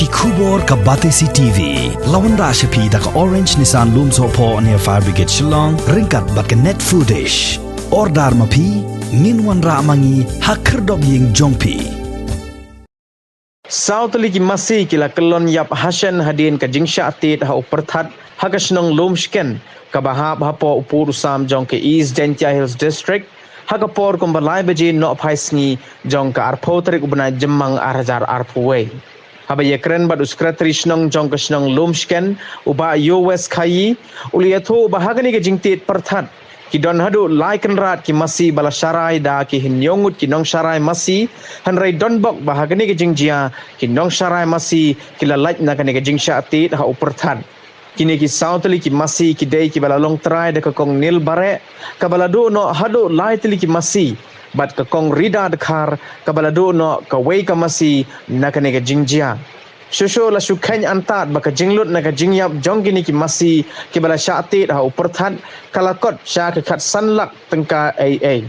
Kubor ka Batesi TV. Lawan ra siya da ka Orange Nissan Lumso po near Fire Brigade Shnong. Ringkat bat ka net foodish. Ordar mapi. Minwan ra mangi hakerdog ying jongpi. Tylli ki Masi kila kelon yap Hashan hadin ka Jingtied ha Pyrthat ha ka Shnong Lumshken ka bahap ha po upur usam jong ke East Jingtied Hills District ha ka por kum balai beji no phaisngi jong ka arpo tarik ubna jemmang arhajar arpuwe haba yekren bad uskratri Shnong jong ka Shnong Lumshken uba US khayi uliatho bahagani ke Jingtied Pyrthat ki don hadu laikan rat ki Masi bala syarai da ki hinyongut ki nong syarai Masi hanrai don bok bahagani ke jingjia ki nong syarai Masi ki la lait na kani ke Jingtied ha Pyrthat kini ki Tylli ki Masi ki dei ki bala long trai de ka kong nil bare ka bala do no hadu lai Tylli ki Masi bat ka kong rida dekhar ka bala do no ka wei ka Masi na kani ke jingjia Shusho la shukhany antat baka jinglut na ka jingyap jong gini ki Masi ki bala Jingtied ha Pyrthat kalakot sya ka khat sanlak tengka AA